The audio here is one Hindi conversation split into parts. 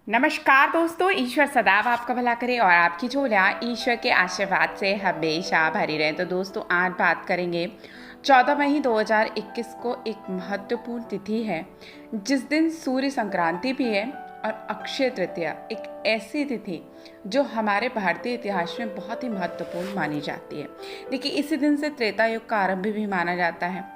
नमस्कार दोस्तों, ईश्वर सदैव आपका भला करे और आपकी झोलियाँ ईश्वर के आशीर्वाद से हमेशा भरी रहे। तो दोस्तों आज बात करेंगे 14 मई 2021 को एक महत्वपूर्ण तिथि है जिस दिन सूर्य संक्रांति भी है और अक्षय तृतीया एक ऐसी तिथि जो हमारे भारतीय इतिहास में बहुत ही महत्वपूर्ण मानी जाती है। देखिए इसी दिन से त्रेता युग का आरंभ भी माना जाता है।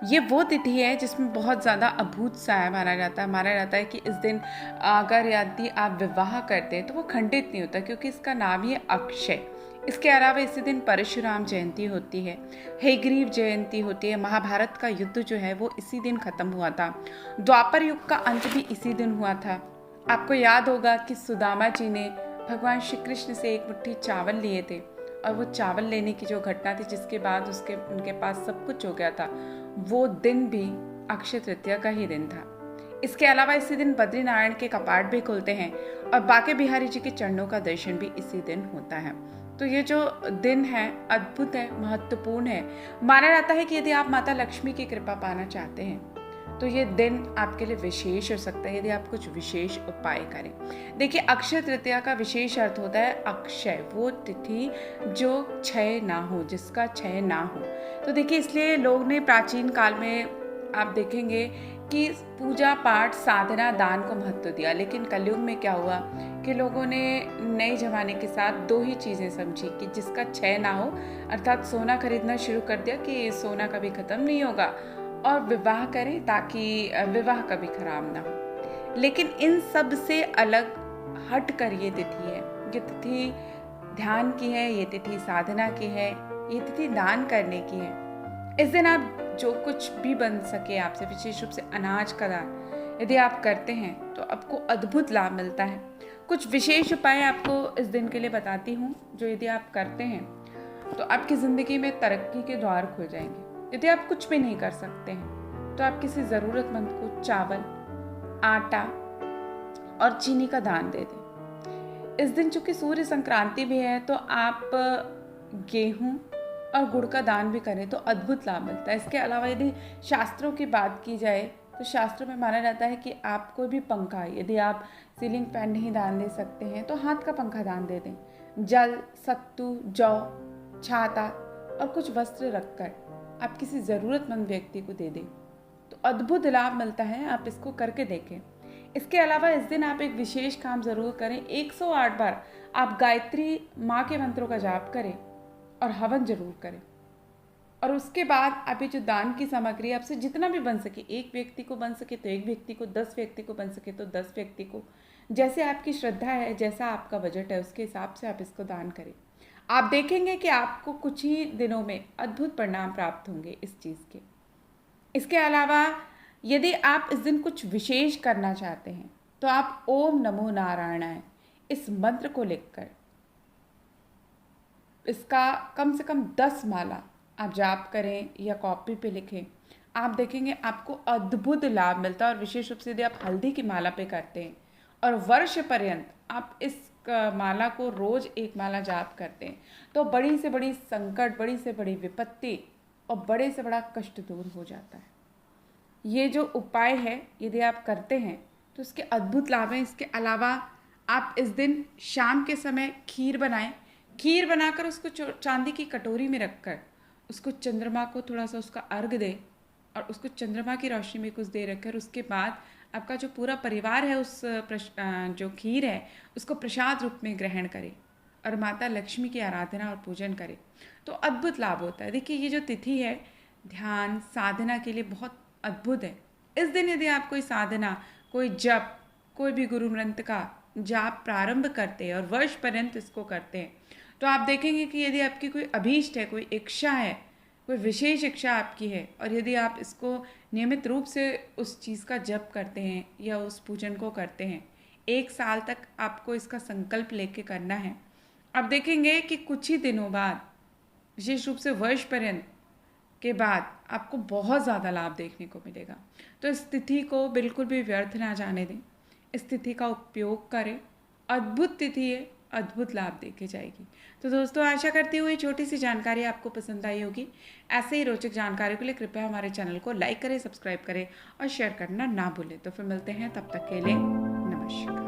ये वो तिथि है जिसमें बहुत ज़्यादा अभूत सा माना जाता है कि इस दिन अगर यदि आप विवाह करते हैं तो वो खंडित नहीं होता, क्योंकि इसका नाम ही है अक्षय। इसके अलावा इसी दिन परशुराम जयंती होती है, हयग्रीव जयंती होती है। महाभारत का युद्ध जो है वो इसी दिन खत्म हुआ था। द्वापर युग का अंत भी इसी दिन हुआ था। आपको याद होगा कि सुदामा जी ने भगवान श्री कृष्ण से एक मुट्ठी चावल लिए थे और वो चावल लेने की जो घटना थी जिसके बाद उनके पास सब कुछ हो गया था, वो दिन भी अक्षय तृतीया का ही दिन था। इसके अलावा इसी दिन बद्रीनारायण के कपाट भी खुलते हैं और बांके बिहारी जी के चरणों का दर्शन भी इसी दिन होता है। तो ये जो दिन है अद्भुत है, महत्वपूर्ण है। माना जाता है कि यदि आप माता लक्ष्मी की कृपा पाना चाहते हैं तो ये दिन आपके लिए विशेष हो सकता है यदि आप कुछ विशेष उपाय करें। देखिए अक्षय तृतीया का विशेष अर्थ होता है अक्षय, वो तिथि जो क्षय ना हो, जिसका क्षय ना हो। तो देखिए इसलिए लोग ने प्राचीन काल में आप देखेंगे कि पूजा पाठ साधना दान को महत्व दिया, लेकिन कलयुग में क्या हुआ कि लोगों ने नए जमाने के साथ दो ही चीज़ें समझी कि जिसका क्षय ना हो, अर्थात सोना खरीदना शुरू कर दिया कि सोना कभी ख़त्म नहीं होगा, और विवाह करें ताकि विवाह कभी खराब ना हो। लेकिन इन सब से अलग हट कर ये तिथि है। ये तिथि ध्यान की है, ये तिथि साधना की है, ये तिथि दान करने की है। इस दिन आप जो कुछ भी बन सके आपसे, विशेष रूप से अनाज का दान यदि आप करते हैं तो आपको अद्भुत लाभ मिलता है। कुछ विशेष उपाय आपको इस दिन के लिए बताती हूँ जो यदि आप करते हैं तो आपकी ज़िंदगी में तरक्की के द्वार खुल जाएंगे। यदि आप कुछ भी नहीं कर सकते हैं तो आप किसी ज़रूरतमंद को चावल, आटा और चीनी का दान दे दें। इस दिन चूंकि सूर्य संक्रांति भी है तो आप गेहूं और गुड़ का दान भी करें तो अद्भुत लाभ मिलता है। इसके अलावा यदि शास्त्रों की बात की जाए तो शास्त्रों में माना जाता है कि आप कोई भी पंखा, यदि आप सीलिंग फैन नहीं दान दे सकते हैं तो हाथ का पंखा दान दे दें। जल, सत्तू, जौ, छाता और कुछ वस्त्र रखकर आप किसी ज़रूरतमंद व्यक्ति को दे दें तो अद्भुत लाभ मिलता है। आप इसको करके देखें। इसके अलावा इस दिन आप एक विशेष काम ज़रूर करें। 108 बार आप गायत्री माँ के मंत्रों का जाप करें और हवन जरूर करें। और उसके बाद आप ये जो दान की सामग्री आपसे जितना भी बन सके, एक व्यक्ति को बन सके तो एक व्यक्ति को, 10 व्यक्ति को बन सके तो 10 व्यक्ति को, जैसे आपकी श्रद्धा है, जैसा आपका बजट है उसके हिसाब से आप इसको दान करें। आप देखेंगे कि आपको कुछ ही दिनों में अद्भुत परिणाम प्राप्त होंगे इस चीज़ के। इसके अलावा यदि आप इस दिन कुछ विशेष करना चाहते हैं तो आप ओम नमो नारायणाय इस मंत्र को लिखकर इसका कम से कम 10 माला आप जाप करें या कॉपी पे लिखें। आप देखेंगे आपको अद्भुत लाभ मिलता है। और विशेष रूप से यदि आप हल्दी की माला पे करते हैं और वर्ष पर्यंत आप इस माला को रोज एक माला जाप करते हैं तो बड़ी से बड़ी संकट, बड़ी से बड़ी विपत्ति और बड़े से बड़ा कष्ट दूर हो जाता है। ये जो उपाय है यदि आप करते हैं तो इसके अद्भुत लाभ हैं। इसके अलावा आप इस दिन शाम के समय खीर बनाएं। खीर बनाकर उसको चांदी की कटोरी में रखकर उसको चंद्रमा को थोड़ा सा उसका अर्घ दें और उसको चंद्रमा की रोशनी में कुछ देर रखकर उसके बाद आपका जो पूरा परिवार है उस जो खीर है उसको प्रसाद रूप में ग्रहण करे और माता लक्ष्मी की आराधना और पूजन करे तो अद्भुत लाभ होता है। देखिए ये जो तिथि है ध्यान साधना के लिए बहुत अद्भुत है। इस दिन यदि आप कोई साधना, कोई जप, कोई भी गुरु मंत्र का जाप प्रारंभ करते हैं और वर्ष पर्यंत इसको करते हैं तो आप देखेंगे कि यदि आपकी कोई अभीष्ट है, कोई इच्छा है, कोई विशेष इच्छा आपकी है और यदि आप इसको नियमित रूप से उस चीज़ का जप करते हैं या उस पूजन को करते हैं, 1 साल तक आपको इसका संकल्प लेके करना है। आप देखेंगे कि कुछ ही दिनों बाद, विशेष रूप से वर्ष पर्यंत के बाद, आपको बहुत ज़्यादा लाभ देखने को मिलेगा। तो इस तिथि को बिल्कुल भी व्यर्थ ना जाने दें, इस तिथि का उपयोग करें। अद्भुत तिथि है, अद्भुत लाभ देके जाएगी। तो दोस्तों आशा करती हूँ ये छोटी सी जानकारी आपको पसंद आई होगी। ऐसे ही रोचक जानकारी के लिए कृपया हमारे चैनल को लाइक करें, सब्सक्राइब करें और शेयर करना ना भूलें। तो फिर मिलते हैं, तब तक के लिए नमस्कार।